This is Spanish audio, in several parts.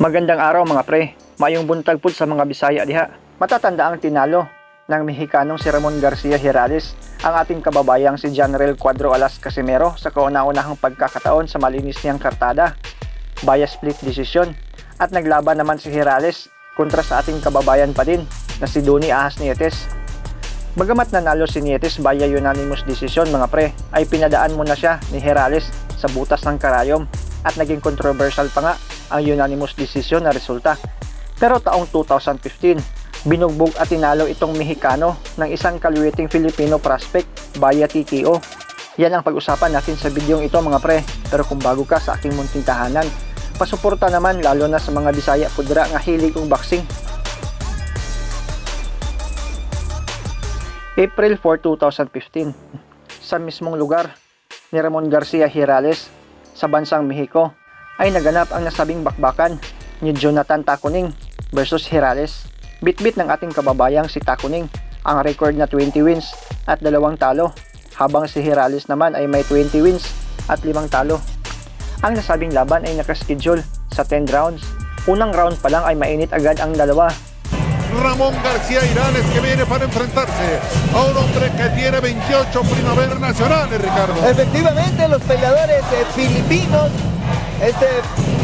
Magandang araw mga pre, mayong buntag pud sa mga Bisaya diha. Matatanda ang tinalo ng Mexicanong si Ramon Garcia Hirales ang ating kababayang si General Cuadro Alas Casimero sa kauna-unahang pagkakataon sa malinis niyang kartada via split decision, at naglaban naman si Hirales kontra sa ating kababayan pa din na si Donnie Ahas Nietes. Bagamat nanalo si Nietes via unanimous decision mga pre, ay pinadaan muna siya ni Hirales sa butas ng karayom at naging controversial pa nga ang unanimous decision na resulta. Pero taong 2015, binugbog at tinalo itong Mexicano ng isang kalwiting Filipino prospect via TKO. Yan ang pag-usapan natin sa bidyong ito mga pre. Pero kung bago ka sa aking munting tahanan, pasuporta naman lalo na sa mga Bisaya pudra nga hilig kong boxing. April 4, 2015, sa mismong lugar ni Ramon Garcia Hirales sa bansang Mexico ay naganap ang nasabing bakbakan ni Jonathan Tacuning versus Hirales. Bitbit ng ating kababayang si Tacuning ang record na 20 wins at 2 talo, habang si Hirales naman ay may 20 wins at 5 talo. Ang nasabing laban ay nakaschedule sa 10 rounds. Unang round pa lang ay mainit agad ang dalawa. Ramón García Hirales, que viene para enfrentarse a un hombre que tiene 28 primaveras nacionales, Ricardo. Efectivamente, los peleadores filipinos, este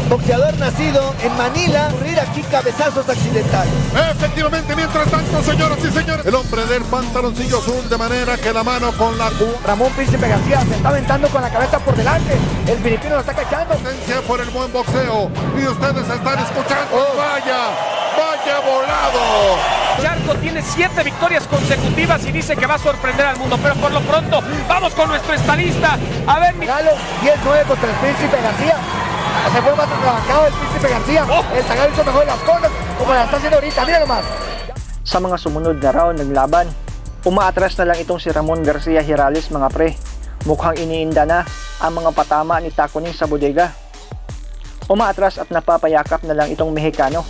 boxeador nacido en Manila, ocurrir aquí cabezazos accidentales. Efectivamente, mientras tanto, señoras y señores, el hombre del pantaloncillo azul, de manera que la mano con la Ramón Príncipe García se está aventando con la cabeza por delante. El filipino lo está cachando. potencia por el buen boxeo. Y ustedes están escuchando. Vaya volado. Charco tiene 7 victorias consecutivas y dice que va a sorprender al mundo, pero por lo pronto vamos con nuestro estadista. A ver, Galo 10-9 contra el Príncipe García. Se fue más trabajado el Príncipe García. El Tagalog hizo mejor las cosas como la está haciendo ahorita. Mira nomás. Sa mga sumunod na round ng laban, umaatras na lang itong si Ramon Garcia Hirales mga pre. Mukhang iniinda na ang mga patama ni Tacuning sa bodega. Umaatras at napapayakap na lang itong Mexicano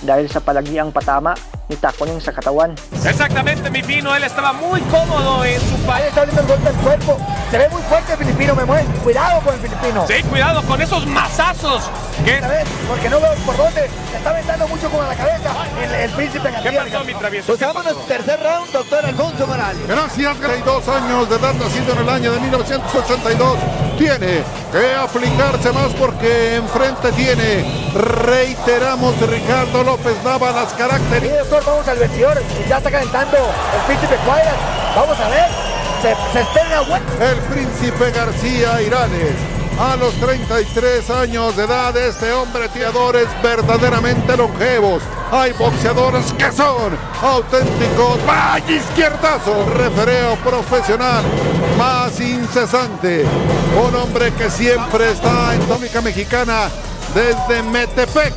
dahil sa palagiang patama ni Tacuning sa katawan. exactamente, mi Pino, él estaba muy cómodo en su Ahí país. está abriendo el golpe al cuerpo. Se ve muy fuerte el filipino, me mueve. Cuidado con el filipino. Sí, cuidado con esos mazazos. Esta vez, porque no veo por dónde. Se está aventando mucho con la cabeza el Príncipe ¿Qué García. pasó, mi travieso? Pues ¿Qué vámonos, pasó? tercer round, doctor Alfonso Morales. Gracias, 32 años de edad, nacido en el año de 1982. Tiene que aplicarse más porque enfrente tiene, reiteramos, Ricardo López Nava, las Sí, características. doctor, vamos al vestidor. Ya está calentando el Príncipe Cuadras. Vamos a ver. Se estrena bueno. El Príncipe García Hirales. A los 33 años de edad, este hombre tiradores verdaderamente longevos. Hay boxeadores que son auténticos. ¡Vaya izquierdazo! Refereo profesional más incesante. Un hombre que siempre está en tónica mexicana desde Metepec.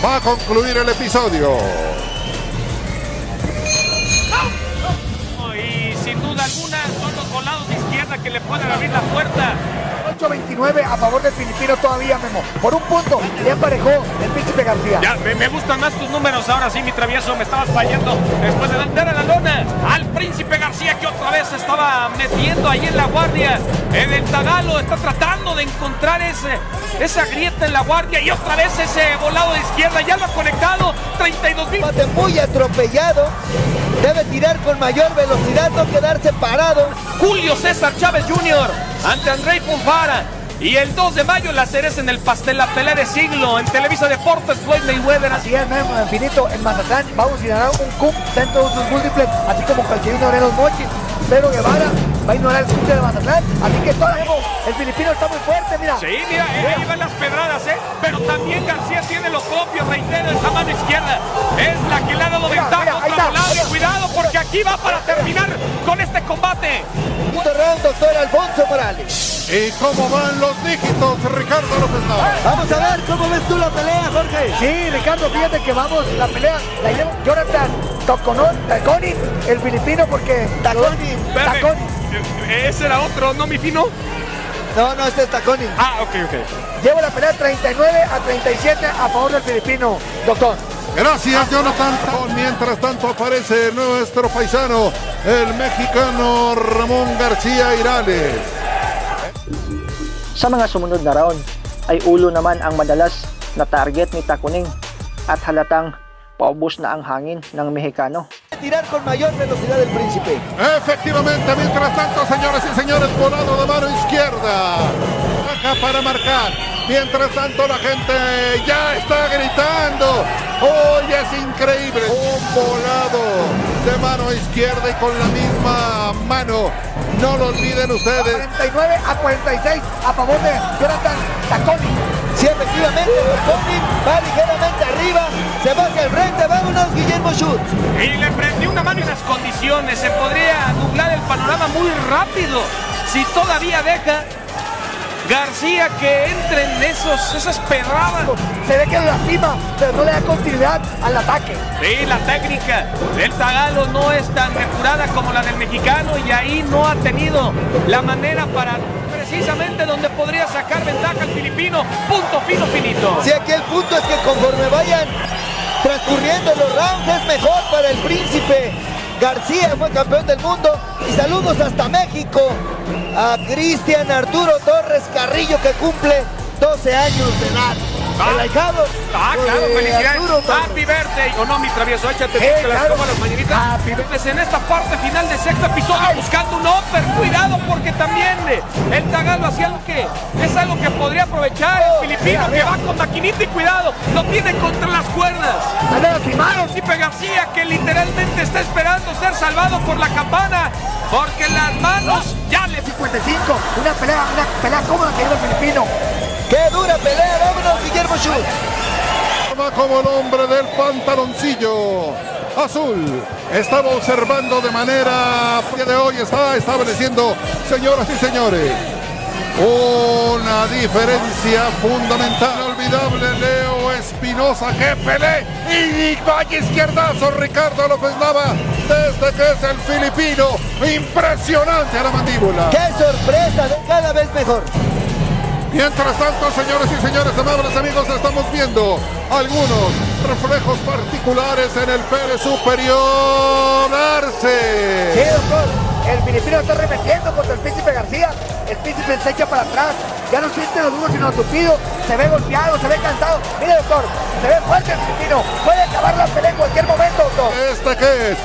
Va a concluir el episodio. Y sin duda alguna son los volados de izquierda que le pueden abrir la puerta. 8-29 a favor del filipino todavía, Memo. Por un punto, ya emparejó el Príncipe García. Ya, me gustan más tus números ahora sí, mi travieso. Me estabas fallando después de dar a la lona al Príncipe García, que otra vez estaba metiendo ahí en la guardia. El Tagalo está tratando de encontrar esa grieta en la guardia y otra vez ese volado de izquierda. Ya lo ha conectado. 32,000. Combate muy atropellado. Debe tirar con mayor velocidad, no quedarse parado. Julio César Chávez Jr. ante Andrei Fonfara. Y el 2 de mayo la cereza en el pastel, la pelea de siglo en Televisa Deportes, Floyd Mayweather. Así es, Memo, infinito. En Mazatlán vamos a ignorar un cup dentro de sus múltiples, así como cualquier uno de los mochis. Pero Guevara va a ignorar el cup de Mazatlán. Así que todo, Memo, el filipino está muy fuerte, mira. Sí, mira, ahí van las pedradas, pero también García tiene lo propio, reitero, esa mano izquierda es la que le ha dado Mira, ventaja mira, ahí contra está, Volado. ahí está. Cuidado, porque aquí va para terminar con este combate. Quinto round, doctor Alfonso Morales. ¿Y cómo van los dígitos, Ricardo López Nava? Vamos a ver cómo ves tú la pelea, Jorge. Sí, Ricardo, fíjate que vamos, la pelea la lleva Jonathan Tacuning, el filipino, porque Tacuning. Ese era otro, ¿no, mi Fino? No, este es Tacuning. Ah, ok. Lleva la pelea 39-37 a favor del filipino, doctor. Gracias, Jonathan. Mientras tanto aparece nuestro paisano, el mexicano Ramón García Hirales. Sa mga sumunod na round ay ulo naman ang madalas na target ni Tacuning at halatang paubos na ang hangin ng Mexicano. Tirar con mayor velocidad del Príncipe. Efectivamente, mientras tanto, señoras y señores, volado de mano izquierda. Baja para marcar. Mientras tanto, la gente ya está gritando. ¡Hoy es increíble! Un volado de mano izquierda y con la misma mano. No lo olviden ustedes. 49 a 46 a favor de Jonathan Tacuning. Sí, efectivamente, Tacuning va ligeramente arriba, se va hacia el frente, vámonos, Guillermo Schutz. Y le prendió una mano en esas condiciones. Se podría nublar el panorama muy rápido si todavía deja García que entren esas pedradas. Se ve que lo lastima, pero no le da continuidad al ataque. Sí, la técnica del tagalo no es tan depurada como la del mexicano y ahí no ha tenido la manera para precisamente donde podría sacar ventaja al filipino. Punto fino, finito. Sí, aquí el punto es que conforme vayan transcurriendo los rounds es mejor para el Príncipe. García fue campeón del mundo y saludos hasta México a Cristian Arturo Torres Carrillo que cumple 12 años de edad. El ahijado. Claro, felicidades. Happy birthday. O no, mi travieso, échate que las toma las mañanitas. Pues en esta parte final del sexto episodio buscando un upper. Cuidado porque también el tagalo hacía algo que es algo que podría aprovechar el filipino que va con maquinita y cuidado. Lo tiene contra las cuerdas. Príncipe García que literalmente está esperando ser salvado por la campana. Porque las manos ya le... 55, una pelea cómoda que lleva el filipino. ¡Qué dura pelea! ¡Vámonos, Guillermo Schutz! Va como el hombre del pantaloncillo azul. Estaba observando de manera de hoy, está estableciendo, señoras y señores, una diferencia fundamental. Inolvidable Leo Espinosa, que pelea y vaya izquierdazo Ricardo López Nava desde que es el filipino. Impresionante a la mandíbula. ¡Qué sorpresa! Cada vez mejor. Mientras tanto, señores y señores, amables amigos, estamos viendo algunos reflejos particulares en el pene superior. Arce. Sí, doctor. El filipino está remetiendo contra el Príncipe García. El Príncipe se echa para atrás. Ya no siente los duros sino lo tupido. Se ve golpeado, se ve cansado. Mire, doctor, se ve fuerte el filipino. Puede acabar la pelea en cualquier momento, doctor. ¿Este qué es?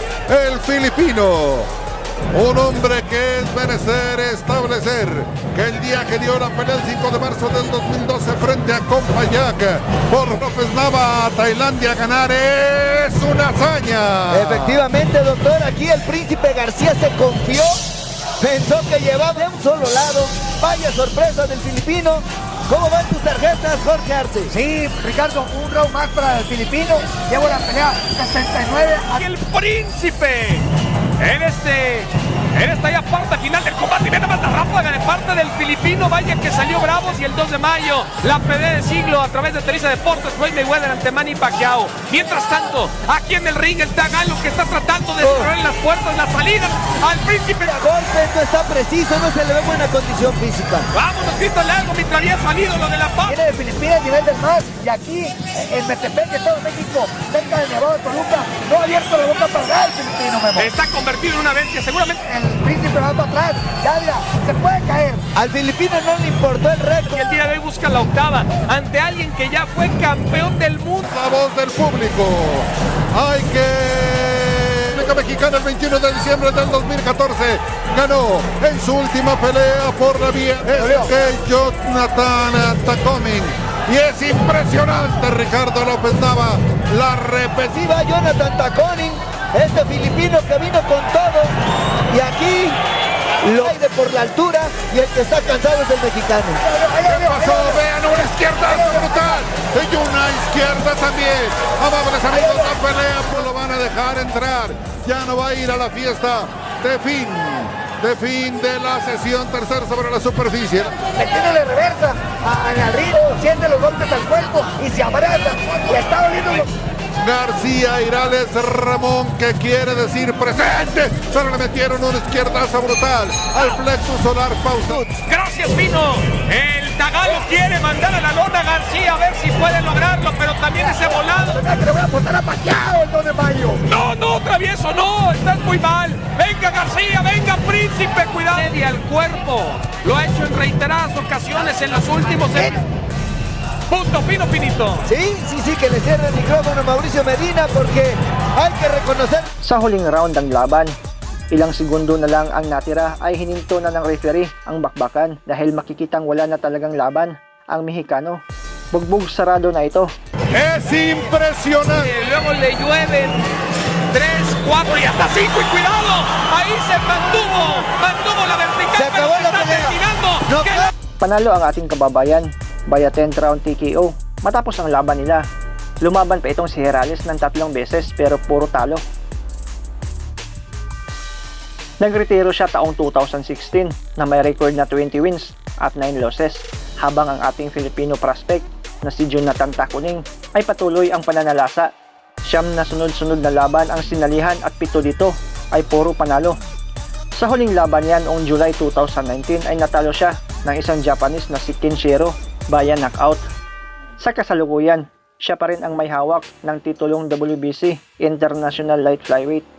El filipino. Un hombre que es menester establecer que el día que dio la pelea el 5 de marzo del 2012 frente a Compayac por López Nava a Tailandia ganar es una hazaña. Efectivamente, doctor, aquí el Príncipe García se confió, pensó que llevaba de un solo lado. Vaya sorpresa del filipino. ¿Cómo van tus tarjetas, Jorge Arce? Sí, Ricardo, un round más para el filipino. Llevo la pelea 69. Y el Príncipe en esta ya parte final del combate y viene más la ráfaga de parte del filipino. Vaya que salió bravos. Y el 2 de mayo la pelea de siglo a través de Televisa Deportes, Floyd Mayweather ante Manny Pacquiao. Mientras tanto, aquí en el ring el tagalo que está tratando de cerrar las puertas, las salidas al Príncipe. A golpe no está preciso, no se le ve buena condición física. Vámonos, grítale algo mientras había salido lo de la paz. Viene de Filipinas, nivel del mar, y aquí en Metepec, Estado de México, cerca del Nevado de Toluca, no ha abierto la boca para nada el filipino, Memo. Está convertido en una bestia, seguramente. El Príncipe va para atrás, ya mira, se puede caer. Al filipino no le importó el récord. Y el día de hoy busca la octava ante alguien que ya fue campeón del mundo. La voz del público. Hay que... Liga Mexicana el 21 de diciembre del 2014 ganó en su última pelea por la vía de Jonathan Tacuning. Y es impresionante Ricardo López Nava. La repetitiva Jonathan Tacuning, este filipino que vino con todo. Y aquí lo hay de por la altura y el que está cansado es el mexicano. ¿Qué pasó? Vean una izquierda brutal. Y una izquierda también. Amables amigos, la pelea pues lo van a dejar entrar. Ya no va a ir a la fiesta de fin de la sesión tercera sobre la superficie. Metiéndole reversa al ritmo, siente los golpes al cuerpo y se abraza. Y está doliendo los... García Irales Ramón, que quiere decir presente. Solo le metieron una izquierdaza brutal al plexus solar pausa. Gracias, Pino. El tagalo quiere mandar a la lona a García a ver si puede lograrlo, pero también ese volado. Que le voy a apostar a Pacquiao el 2 de mayo. No, travieso, no, estás muy mal. Venga García, venga Príncipe, cuidado. Media al cuerpo. Lo ha hecho en reiteradas ocasiones en los últimos. Punto finito. Sí, que le cierre el micrófono a Mauricio Medina porque hay que reconocer. Sa huling round ng laban, ilang segundo na lang ang natira ay hininto na ng referee ang bakbakan dahil makikitang wala na talagang laban ang Mexicano. Bugbog sarado na ito. Es impresionante. Luego le llueven 3, 4 y hasta 5 y cuidado. Ahí se mantuvo la vertical. Se acabó pero la está pelea. terminando. No, ¿Qué? Panalo ang ating kababayan via 10th round TKO matapos ang laban nila. Lumaban pa itong si Herales ng 3 beses pero puro talo. Nagretiro siya taong 2016 na may record na 20 wins at 9 losses habang ang ating Filipino prospect na si Jonathan Tacuning ay patuloy ang pananalasa. Siyam na sunod-sunod na laban ang sinalihan at 7 dito ay puro panalo. Sa huling laban yan noong July 2019 ay natalo siya ng isang Japanese na si Kenshiro via knockout. Sa kasalukuyan, siya pa rin ang may hawak ng titulong WBC International Light Flyweight